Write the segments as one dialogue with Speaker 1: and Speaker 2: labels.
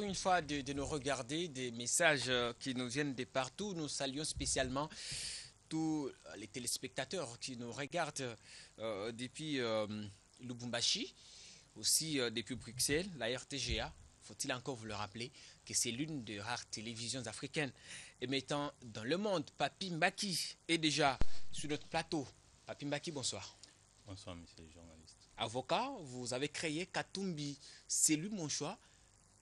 Speaker 1: Une fois de nous regarder des messages qui nous viennent de partout, nous saluons spécialement tous les téléspectateurs qui nous regardent depuis Lubumbashi, aussi depuis Bruxelles, la RTGA. Faut-il encore vous le rappeler que c'est l'une des rares télévisions africaines émettant dans le monde. Papi Mbaki est déjà sur notre plateau. Papi Mbaki, bonsoir.
Speaker 2: Bonsoir, monsieur le journaliste.
Speaker 1: Avocat, vous avez créé Katumbi. C'est lui mon choix.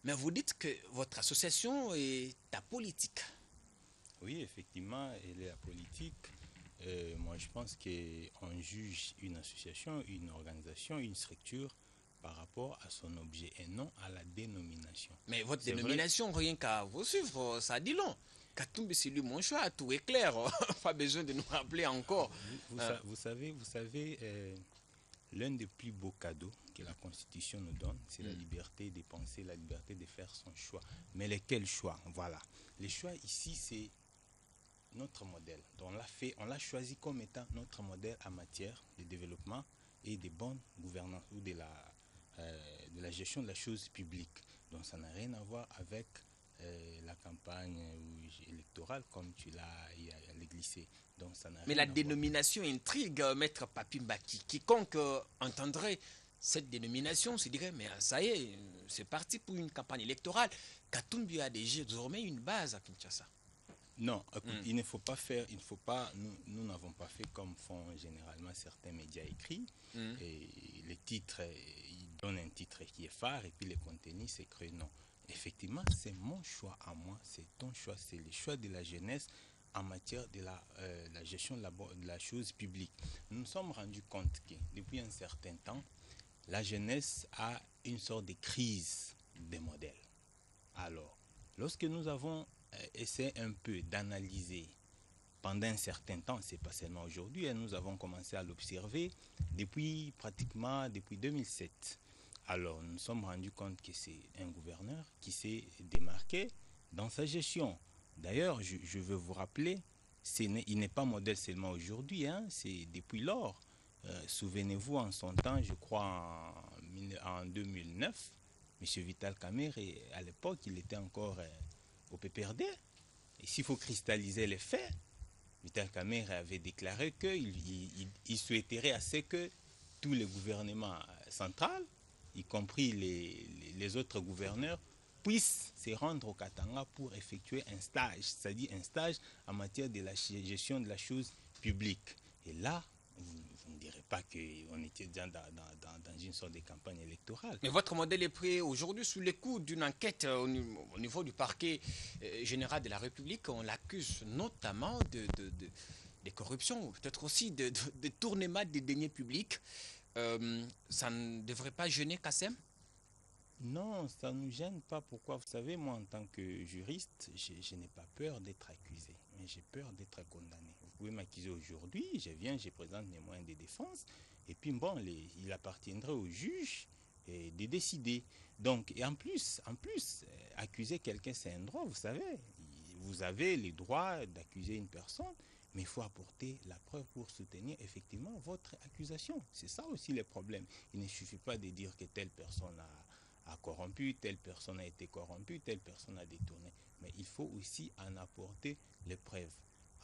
Speaker 1: Mais vous dites que votre association est apolitique.
Speaker 2: Oui, effectivement, elle est la politique. Moi, je pense qu'on juge une association, une organisation, une structure par rapport à son objet et non à la dénomination.
Speaker 1: Mais votre
Speaker 2: C'est vrai,
Speaker 1: dénomination, rien qu'à vous suivre, ça dit long. Katumbi, c'est lui mon choix, tout est clair. Pas besoin de nous rappeler encore. Hein.
Speaker 2: vous savez, l'un des plus beaux cadeaux que la Constitution nous donne, c'est la liberté de penser, la liberté de faire son choix. Mais lesquels choix? Voilà. Les choix ici, c'est notre modèle. Donc on l'a choisi comme étant notre modèle en matière de développement et de bonne gouvernance ou de la gestion de la chose publique. Donc ça n'a rien à voir avec la campagne électorale comme tu l'as glissé. Donc ça n'a
Speaker 1: Mais
Speaker 2: rien
Speaker 1: la
Speaker 2: à voir.
Speaker 1: dénomination intrigue, maître Papi Mbaki. Quiconque entendrait cette dénomination se dirait, mais ça y est, c'est parti pour une campagne électorale. Katumbi a déjà désormais une base à Kinshasa.
Speaker 2: Non, écoute,
Speaker 1: Hmm.
Speaker 2: il ne faut pas faire, il ne faut pas, nous n'avons pas fait comme font généralement certains médias écrits.
Speaker 1: Hmm.
Speaker 2: Et les titres, ils donnent un titre qui est phare et puis le contenu c'est que non. Effectivement, c'est mon choix à moi, c'est ton choix, c'est le choix de la jeunesse en matière de la gestion de la chose publique. Nous nous sommes rendus compte que depuis un certain temps, la jeunesse a une sorte de crise des modèles. Alors, lorsque nous avons essayé un peu d'analyser pendant un certain temps, c'est pas seulement aujourd'hui, hein, nous avons commencé à l'observer depuis 2007. Alors, nous nous sommes rendus compte que c'est un gouverneur qui s'est démarqué dans sa gestion. D'ailleurs, je veux vous rappeler, il n'est pas modèle seulement aujourd'hui, hein, c'est depuis lors. Souvenez-vous, en son temps, je crois en 2009, M. Vital Kamerhe, à l'époque, il était encore au PPRD. Et s'il faut cristalliser les faits, Vital Kamerhe avait déclaré qu'il souhaiterait assez que tous les gouvernements centraux, y compris les autres gouverneurs, puissent se rendre au Katanga pour effectuer un stage, c'est-à-dire un stage en matière de la gestion de la chose publique. Et là, vous ne direz pas qu'on était déjà dans une sorte de campagne électorale.
Speaker 1: Mais votre modèle est pris aujourd'hui sous les coups d'une enquête au niveau du parquet général de la République. On l'accuse notamment de corruption, peut-être aussi de détournement des deniers publics. Ça ne devrait pas gêner Kassem.
Speaker 2: Non, ça ne nous gêne pas. Pourquoi? Vous savez, moi, en tant que juriste, je n'ai pas peur d'être accusé, mais j'ai peur d'être condamné. Vous pouvez m'accuser aujourd'hui, je présente mes moyens de défense, et puis bon, il appartiendrait au juge de décider. Donc, et accuser quelqu'un, c'est un droit, vous savez. Vous avez le droit d'accuser une personne, mais il faut apporter la preuve pour soutenir effectivement votre accusation. C'est ça aussi le problème. Il ne suffit pas de dire que telle personne a corrompu, telle personne a été corrompue, telle personne a détourné. Mais il faut aussi en apporter les preuves.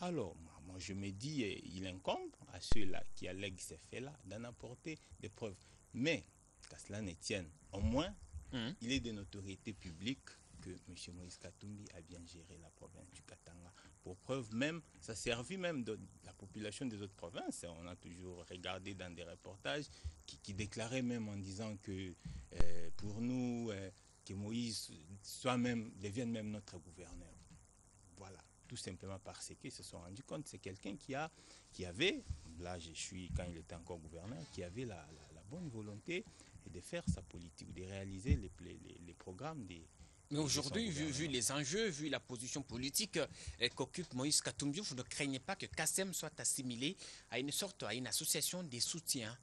Speaker 2: Alors, moi je me dis, il incombe à ceux-là qui allèguent ces faits-là d'en apporter des preuves. Mais, qu'à cela ne tienne, au moins,
Speaker 1: Mhm.
Speaker 2: il est de notoriété publique que M. Moïse Katumbi a bien géré la province du Katanga. Pour preuve même, ça servit même de la population des autres provinces. On a toujours regardé dans des reportages qui déclaraient même en disant que pour nous, que Moïse devienne même notre gouverneur. Voilà, tout simplement parce qu'ils se sont rendus compte, c'est quelqu'un qui avait, là je suis quand il était encore gouverneur, qui avait la bonne volonté de faire sa politique, de réaliser les programmes
Speaker 1: Mais
Speaker 2: de son
Speaker 1: aujourd'hui, vu
Speaker 2: gouvernement.
Speaker 1: les enjeux, vu la position politique qu'occupe Moïse Katumbi, vous ne craignez pas que Kassem soit assimilé à une sorte, à une association des soutiens.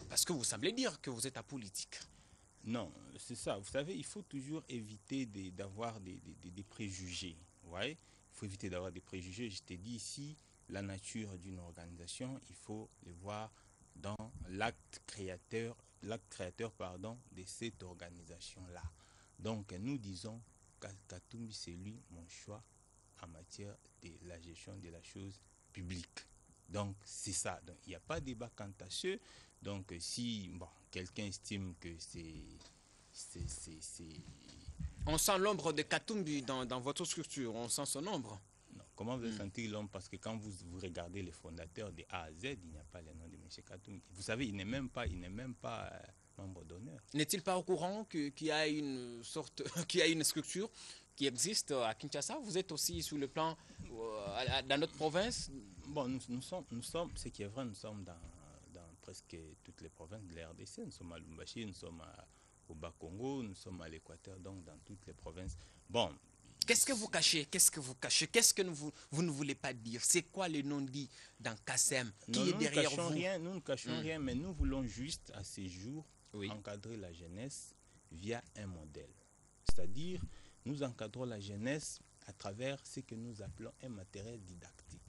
Speaker 1: Parce que vous semblez dire que vous êtes apolitique.
Speaker 2: Non, c'est ça. Vous savez, il faut toujours éviter d'avoir des préjugés. Ouais? Il faut éviter d'avoir des préjugés. Je t'ai dit ici, la nature d'une organisation, il faut le voir dans l'acte créateur, de cette organisation-là. Donc nous disons Katumbi, c'est lui mon choix en matière de la gestion de la chose publique. Donc c'est ça. Donc il n'y a pas de débat quant à ce. Donc si quelqu'un estime que c'est
Speaker 1: On sent l'ombre de Katumbi dans votre structure, on sent son ombre.
Speaker 2: non. Comment vous sentir l'homme? Parce que quand vous regardez les fondateurs de A à Z, il n'y a pas le nom de M. Katumbi. Vous savez, il n'est même pas membre d'honneur.
Speaker 1: N'est-il pas au courant qu'il y a une sorte, qu'il y a une structure qui existe à Kinshasa? Vous êtes aussi sur le plan dans notre province?
Speaker 2: Bon, nous sommes, ce qui est vrai, nous sommes dans presque toutes les provinces de la RDC. Nous sommes à Lubumbashi, nous sommes au Bas-Congo, nous sommes à l'Équateur, donc dans toutes les provinces. Bon.
Speaker 1: Qu'est-ce que vous cachez? Qu'est-ce que vous cachez? Qu'est-ce que vous ne voulez pas dire? C'est quoi le non-dit dans Kassem? Qui est derrière vous?
Speaker 2: Nous ne cachons rien, mais nous voulons juste, à ces jours, encadrer la jeunesse via un modèle. C'est-à-dire, nous encadrons la jeunesse à travers ce que nous appelons un matériel didactique.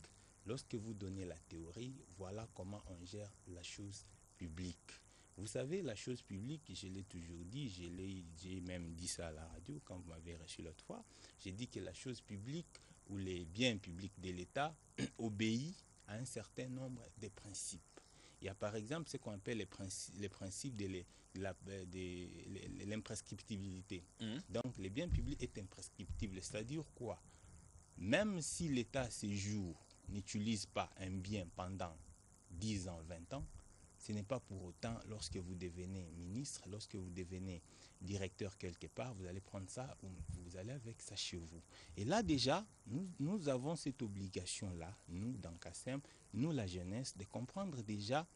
Speaker 2: Lorsque vous donnez la théorie, voilà comment on gère la chose publique. Vous savez, la chose publique, je l'ai toujours dit, j'ai même dit ça à la radio quand vous m'avez reçu l'autre fois, j'ai dit que la chose publique ou les biens publics de l'État obéit à un certain nombre de principes. Il y a par exemple ce qu'on appelle les principes de l'imprescriptibilité. Donc, les biens publics est imprescriptible, c'est-à-dire quoi? Même si l'État, ces jours, n'utilise pas un bien pendant 10 ans, 20 ans, ce n'est pas pour autant, lorsque vous devenez ministre, lorsque vous devenez directeur quelque part, vous allez prendre ça, vous allez avec ça chez vous. Et là déjà, nous avons cette obligation-là, nous, dans Kassem, nous, la jeunesse, de comprendre déjà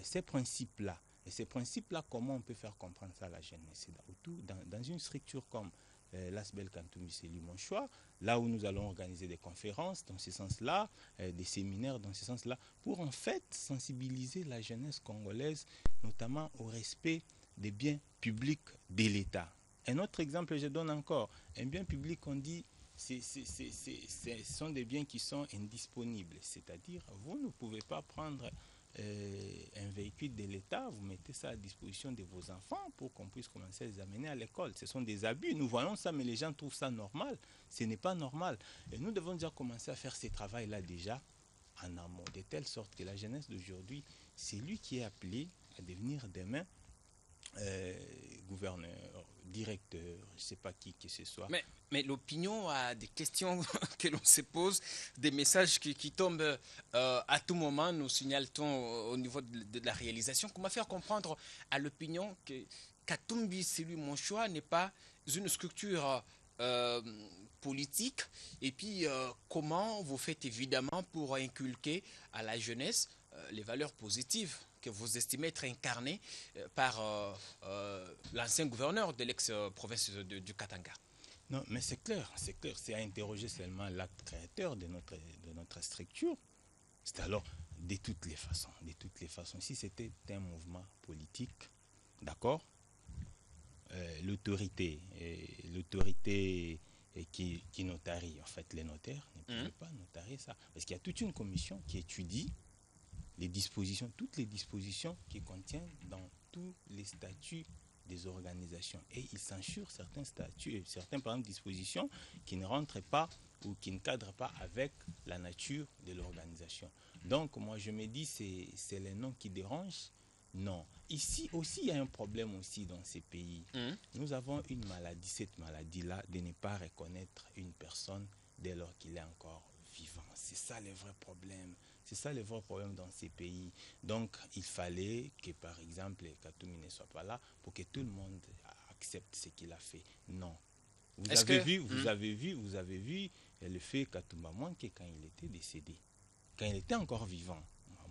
Speaker 2: ces principes-là. Et ces principes-là, comment on peut faire comprendre ça à la jeunesse? Dans une structure comme l'Asbel Katumbi, c'est lui mon choix, là où nous allons organiser des conférences dans ce sens-là, des séminaires dans ce sens-là, pour en fait sensibiliser la jeunesse congolaise, notamment au respect des biens publics de l'État. Un autre exemple, je donne encore, un bien public, on dit, ce sont des biens qui sont indisponibles, c'est-à-dire, vous ne pouvez pas prendre un véhicule de l'État, vous mettez ça à disposition de vos enfants pour qu'on puisse commencer à les amener à l'école. Ce sont des abus, nous voyons ça, mais les gens trouvent ça normal. Ce n'est pas normal. Et nous devons déjà commencer à faire ce travail-là déjà en amont, de telle sorte que la jeunesse d'aujourd'hui, c'est lui qui est appelé à devenir demain gouverneur, directeur, je ne sais pas qui que ce soit.
Speaker 1: Mais l'opinion a des questions que l'on se pose, des messages qui tombent à tout moment, nous signale-t-on au niveau de la réalisation. Comment faire comprendre à l'opinion que Katumbi, c'est lui mon choix, n'est pas une structure politique? Et puis, comment vous faites évidemment pour inculquer à la jeunesse les valeurs positives que vous estimez être incarnées par l'ancien gouverneur de l'ex-province du Katanga?
Speaker 2: Non, mais c'est clair, c'est à interroger seulement l'acte créateur de notre structure. C'est alors, de toutes les façons, si c'était un mouvement politique, d'accord, l'autorité qui notarie, en fait, les notaires ne pouvaient pas notarier ça. Parce qu'il y a toute une commission qui étudie toutes les dispositions qui contiennent dans tous les statuts des organisations. Et ils censurent certains statuts, certaines par exemple dispositions qui ne rentrent pas ou qui ne cadrent pas avec la nature de l'organisation. Donc moi je me dis c'est les noms qui dérangent. Non. Ici aussi il y a un problème aussi dans ces pays. Nous avons une maladie, cette maladie-là, de ne pas reconnaître une personne dès lors qu'il est encore vivant. C'est ça le vrai problème. C'est ça le vrai problème dans ces pays. Donc, il fallait que, par exemple, Katumbi ne soit pas là pour que tout le monde accepte ce qu'il a fait. Non. Vous avez vu le fait Katumba manquait quand il était décédé, quand il était encore vivant.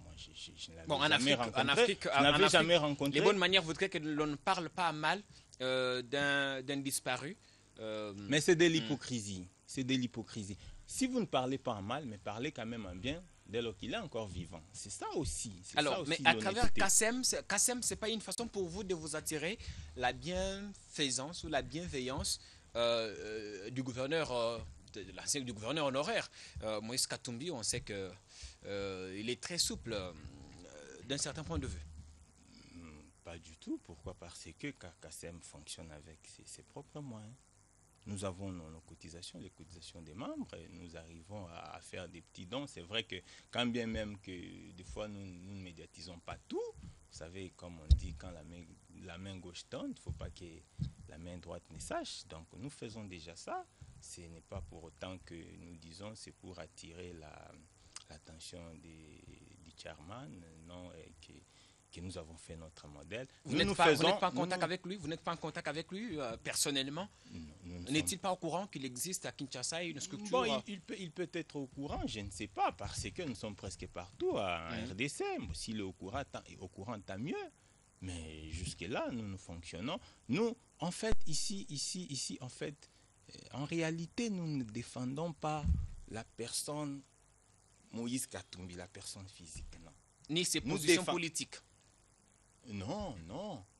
Speaker 2: Moi, je ne l'avais jamais rencontré.
Speaker 1: Les bonnes manières voudraient que l'on ne parle pas mal d'un disparu.
Speaker 2: Mais c'est de l'hypocrisie. C'est de l'hypocrisie. Si vous ne parlez pas en mal, mais parlez quand même en bien, dès lors qu'il est encore vivant. C'est ça aussi.
Speaker 1: Alors, mais à travers Kassem, ce n'est pas une façon pour vous de vous attirer la bienfaisance ou la bienveillance du gouverneur, du gouverneur honoraire. Moïse Katumbi, on sait qu'il est très souple d'un certain point de vue.
Speaker 2: Pas du tout. Pourquoi? Parce que KASSEM fonctionne avec ses propres moyens. Nous avons nos cotisations, les cotisations des membres, et nous arrivons à faire des petits dons. C'est vrai que quand bien même que des fois nous ne médiatisons pas tout, vous savez, comme on dit, quand la main gauche tente, il ne faut pas que la main droite ne sache. Donc nous faisons déjà ça. Ce n'est pas pour autant que nous disons c'est pour attirer l'attention du chairman, non, que nous avons fait notre modèle.
Speaker 1: Vous n'êtes pas en contact avec lui? Vous n'êtes pas en contact avec lui personnellement? N'est-il pas au courant qu'il existe à Kinshasa une structure?
Speaker 2: Bon, il peut être au courant, je ne sais pas, parce que nous sommes presque partout en RDC. S'il est au courant, tant mieux. Mais jusque-là, nous fonctionnons. Nous, en fait, ici, en fait, en réalité, nous ne défendons pas la personne Moïse Katumbi, la personne physique, non.
Speaker 1: Ni ses positions politiques.
Speaker 2: Non,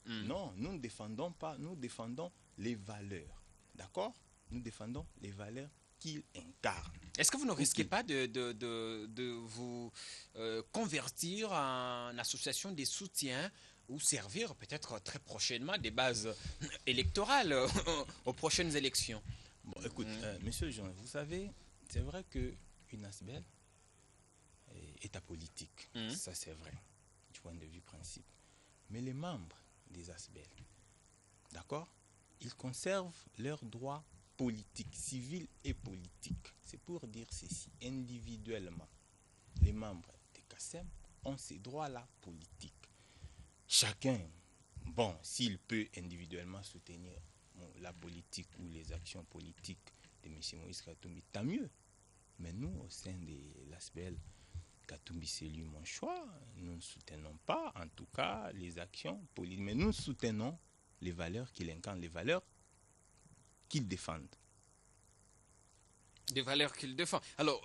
Speaker 2: nous ne défendons pas, nous défendons les valeurs, d'accord? Nous défendons les valeurs qu'il incarne.
Speaker 1: Est-ce que vous ne risquez pas de vous convertir en association des soutiens ou servir peut-être très prochainement des bases électorales aux prochaines élections?
Speaker 2: Bon, écoute, monsieur Jean, vous savez, c'est vrai qu'une ASBEL est apolitique, ça c'est vrai, du point de vue principe. Mais les membres des ASBEL, d'accord, ils conservent leurs droits politiques, civils et politiques. C'est pour dire ceci, individuellement, les membres de KASSEM ont ces droits-là politiques. Chacun, bon, s'il peut individuellement soutenir la politique ou les actions politiques de M. Moïse Katumbi, tant mieux. Mais nous, au sein de l'ASBEL, Katumbi, c'est lui mon choix. Nous ne soutenons pas, en tout cas, les actions politiques. Mais nous soutenons les valeurs qu'il incarne, les valeurs qu'il défend.
Speaker 1: Des valeurs qu'il défend. Alors,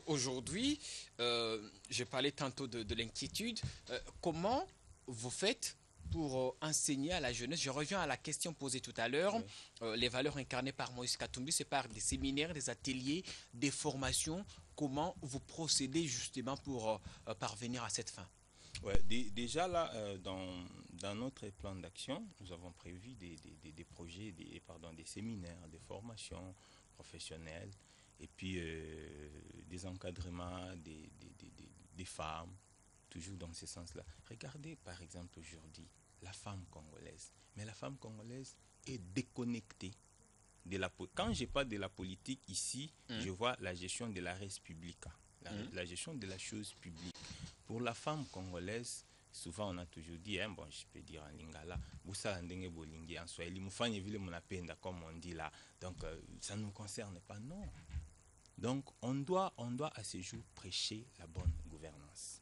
Speaker 1: aujourd'hui, j'ai parlé tantôt de l'inquiétude. Comment vous faites pour enseigner à la jeunesse? Je reviens à la question posée tout à l'heure. Oui. Les valeurs incarnées par Moïse Katumbi, c'est par des séminaires, des ateliers, des formations. Comment vous procédez justement pour parvenir à cette fin?
Speaker 2: Ouais, déjà là, dans notre plan d'action, nous avons prévu des projets, des séminaires, des formations professionnelles, et puis des encadrements des femmes, toujours dans ce sens-là. Regardez par exemple aujourd'hui la femme congolaise. Mais la femme congolaise est déconnectée de la politique. Quand je parle de la politique ici, je vois la gestion de la res publica, la gestion de la chose publique. Pour la femme congolaise, souvent on a toujours dit, bon, je peux dire en lingala, en swahili, comme on dit là. Donc ça ne nous concerne pas, non. Donc on doit à ce jour prêcher la bonne gouvernance.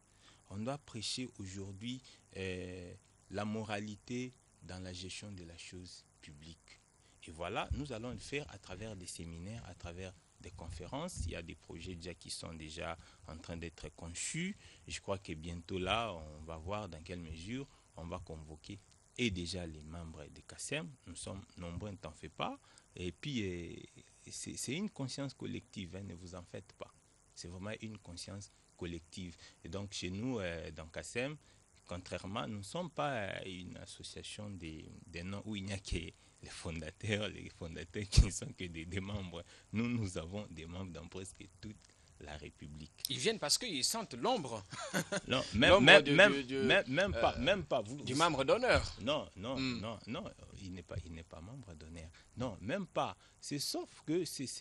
Speaker 2: On doit prêcher aujourd'hui la moralité dans la gestion de la chose publique. Et voilà, nous allons le faire à travers des séminaires, à travers des conférences. Il y a des projets déjà qui sont déjà en train d'être conçus. Et je crois que bientôt là, on va voir dans quelle mesure on va convoquer et déjà les membres de KASSEM. Nous sommes nombreux, ne t'en fais pas. Et puis, c'est une conscience collective, hein, ne vous en faites pas. C'est vraiment une conscience collective. Et donc, chez nous, dans KASSEM, contrairement, nous ne sommes pas une association des noms où il n'y a que les fondateurs qui ne sont que des membres. Nous avons des membres dans presque toute la République.
Speaker 1: Ils viennent parce qu'ils sentent l'ombre.
Speaker 2: Non, même pas.
Speaker 1: Du membre d'honneur.
Speaker 2: Non, il n'est pas membre d'honneur. Non, même pas. C'est sauf que c'est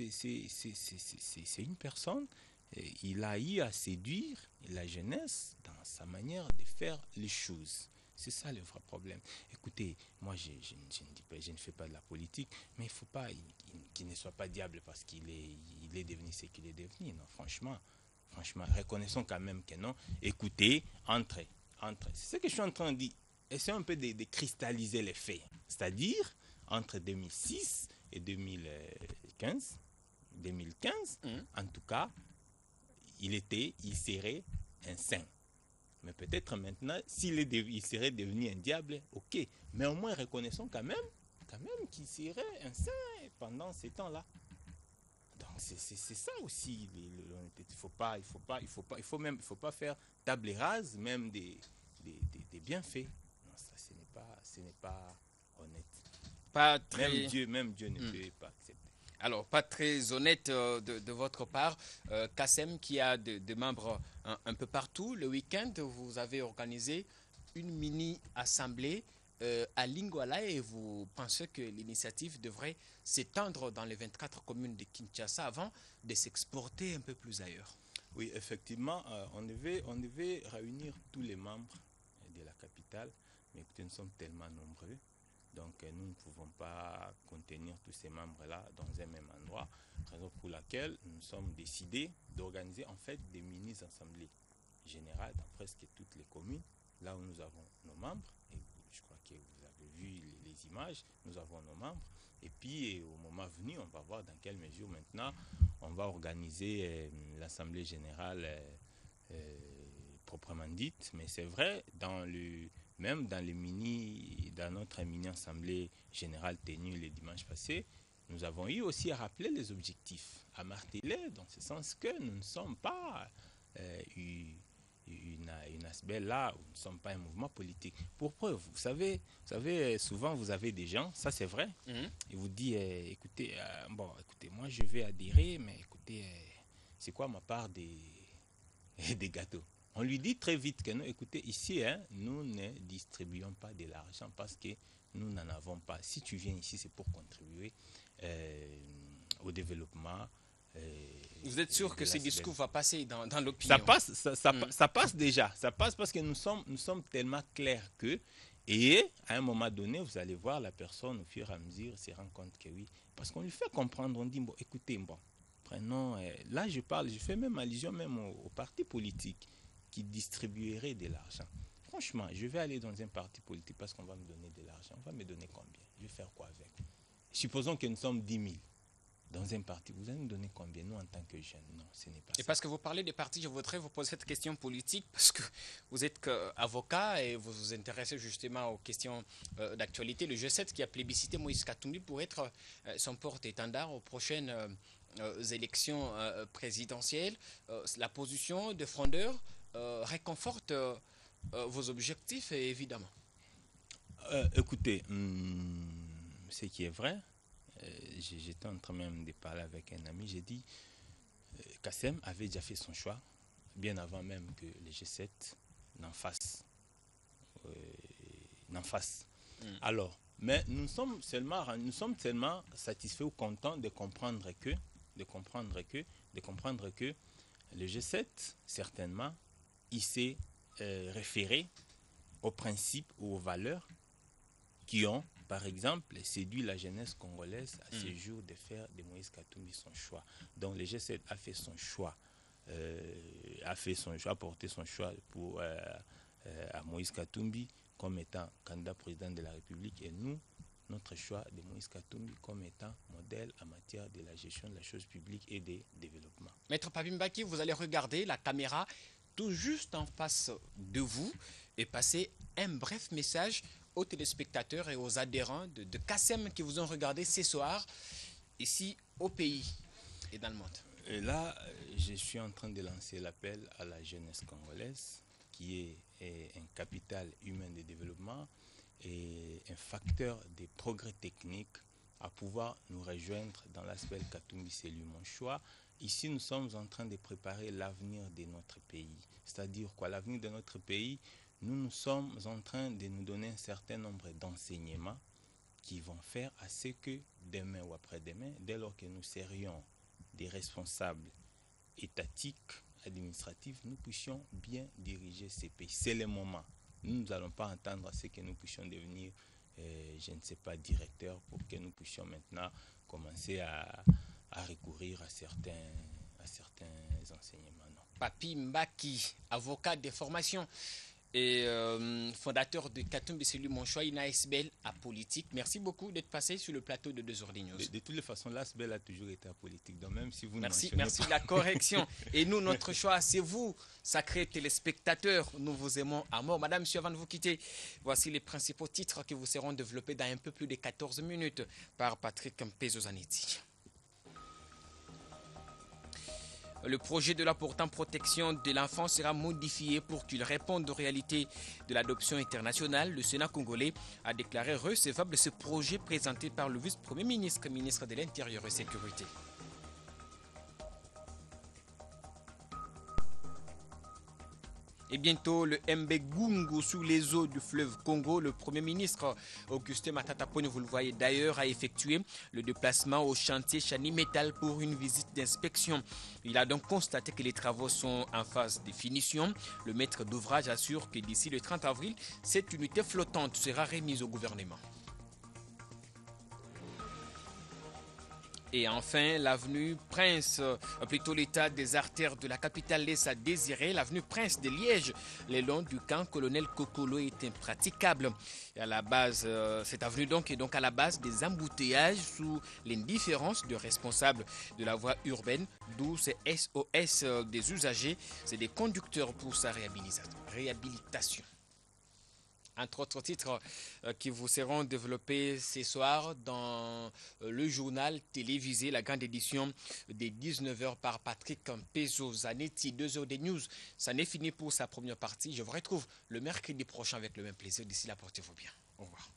Speaker 2: une personne. Il a eu à séduire la jeunesse dans sa manière de faire les choses. C'est ça le vrai problème. Écoutez, moi je ne fais pas de la politique, mais il ne faut pas qu'il ne soit pas diable parce qu'il est devenu ce qu'il est devenu. Non, franchement, reconnaissons quand même que non. Écoutez, entre. C'est ce que je suis en train de dire. Essayons un peu de cristalliser les faits. C'est-à-dire, entre 2006 et 2015, en tout cas, il serait un saint. Mais peut-être maintenant, il serait devenu un diable, ok. Mais au moins, reconnaissons quand même qu'il serait un saint pendant ces temps-là. Donc, c'est ça aussi. Il faut pas faire table rase, même des bienfaits. Non, ça, ce n'est pas ce n'est pas honnête.
Speaker 1: Pas très...
Speaker 2: Même Dieu ne peut pas accepter.
Speaker 1: Alors, pas très honnête de votre part. Kassem, qui a des membres un peu partout, le week-end, vous avez organisé une mini-assemblée à Lingwala et vous pensez que l'initiative devrait s'étendre dans les 24 communes de Kinshasa avant de s'exporter un peu plus ailleurs.
Speaker 2: Oui, effectivement, on devait réunir tous les membres de la capitale, mais écoutez, nous sommes tellement nombreux, donc nous ne pouvons pas contenir tous ces membres-là dans un même endroit, raison pour laquelle nous sommes décidés d'organiser en fait des mini-assemblées générales dans presque toutes les communes, là où nous avons nos membres, et je crois que vous avez vu les images, nous avons nos membres, et puis au moment venu, on va voir dans quelle mesure maintenant on va organiser l'Assemblée générale proprement dite, mais c'est vrai, même dans notre mini-assemblée générale tenue le dimanche passé, nous avons eu aussi à rappeler les objectifs, à marteler, dans ce sens que nous ne sommes pas une ASBEL là, où nous ne sommes pas un mouvement politique. Pour preuve, vous savez, souvent vous avez des gens, ça c'est vrai, ils vous disent, écoutez, moi je vais adhérer, mais écoutez, c'est quoi ma part des gâteaux? On lui dit très vite que non, écoutez, ici, nous ne distribuons pas de l'argent parce que nous n'en avons pas. Si tu viens ici, c'est pour contribuer au développement.
Speaker 1: Vous êtes sûr que ce discours va passer dans l'opinion?
Speaker 2: Ça passe déjà. Ça passe parce que nous sommes tellement clairs que, et à un moment donné, vous allez voir la personne au fur et à mesure se rend compte que oui. Parce qu'on lui fait comprendre, on dit, bon, écoutez, prenons, là je fais même allusion même aux partis politiques qui distribueraient de l'argent. Franchement, je vais aller dans un parti politique parce qu'on va me donner de l'argent. On va me donner combien? Je vais faire quoi avec? Supposons que nous sommes 10 000 dans un parti. Vous allez nous donner combien, nous, en tant que jeunes? Non, ce n'est pas ça.
Speaker 1: Et parce que vous parlez des partis, je voudrais vous poser cette question politique parce que vous êtes avocat et vous vous intéressez justement aux questions d'actualité. Le G7 qui a plébiscité Moïse Katumbi pour être son porte-étendard aux prochaines élections présidentielles. La position de frondeur réconforte vos objectifs, évidemment.
Speaker 2: Écoutez, ce qui est vrai, j'étais en train même de parler avec un ami, j'ai dit, Kassem avait déjà fait son choix, bien avant même que le G7 n'en fasse. Alors, mais nous sommes tellement satisfaits ou contents de comprendre que le G7, certainement, il s'est référé aux principes ou aux valeurs qui ont, par exemple, séduit la jeunesse congolaise à ce jour de faire de Moïse Katumbi son choix. Donc le G7 a fait son choix, a porté son choix pour, à Moïse Katumbi comme étant candidat président de la République, et nous, notre choix de Moïse Katumbi comme étant modèle en matière de la gestion de la chose publique et des développements.
Speaker 1: Maître Papi Mbaki, vous allez regarder la caméra tout juste en face de vous et passer un bref message aux téléspectateurs et aux adhérents de Kassem qui vous ont regardé ce soir ici au pays et dans le monde.
Speaker 2: Et là, je suis en train de lancer l'appel à la jeunesse congolaise qui est un capital humain de développement et un facteur de progrès technique à pouvoir nous rejoindre dans l'aspect Katumbi, c'est lui mon choix. Ici, nous sommes en train de préparer l'avenir de notre pays. C'est-à-dire quoi? L'avenir de notre pays, nous sommes en train de nous donner un certain nombre d'enseignements qui vont faire à ce que demain ou après-demain, dès lors que nous serions des responsables étatiques, administratifs, nous puissions bien diriger ces pays. C'est le moment. Nous n'allons pas entendre à ce que nous puissions devenir, je ne sais pas, directeurs pour que nous puissions maintenant commencer à recourir à certains enseignements. Non.
Speaker 1: Papi Mbaki, avocat de formation et fondateur de Katumbi, c'est lui mon choix, une ASBEL apolitique. Merci beaucoup d'être passé sur le plateau de 2h News.
Speaker 2: De toutes les façons, l'ASBEL a toujours été apolitique. Donc même si vous
Speaker 1: merci de la correction. Et nous, notre choix, c'est vous, sacrés téléspectateurs. Nous vous aimons à mort. Madame, monsieur, avant de vous quitter, voici les principaux titres qui vous seront développés dans un peu plus de 14 minutes par Patrick Mpezo Zanetti. Le projet de loi portant protection de l'enfant sera modifié pour qu'il réponde aux réalités de l'adoption internationale. Le Sénat congolais a déclaré recevable ce projet présenté par le vice-premier ministre, ministre de l'Intérieur et Sécurité. Et bientôt, le Mbégungu sous les eaux du fleuve Congo, le Premier ministre Augustin Matata Ponyo, vous le voyez d'ailleurs, a effectué le déplacement au chantier Chani Metal pour une visite d'inspection. Il a donc constaté que les travaux sont en phase de finition. Le maître d'ouvrage assure que d'ici le 30 avril, cette unité flottante sera remise au gouvernement. Et enfin, l'avenue Prince, plutôt l'état des artères de la capitale laisse à désirer. L'avenue Prince de Liège, le long du camp Colonel Kokolo, est impraticable. Et à la base, cette avenue donc est donc à la base des embouteillages sous l'indifférence de responsables de la voie urbaine, d'où ces SOS des usagers, c'est des conducteurs pour sa réhabilitation. Entre autres titres qui vous seront développés ce soir dans le journal télévisé, la grande édition des 19h par Patrick Campezo Zanetti, 2 heures de news. Ça n'est fini pour sa première partie. Je vous retrouve le mercredi prochain avec le même plaisir. D'ici là, portez-vous bien. Au revoir.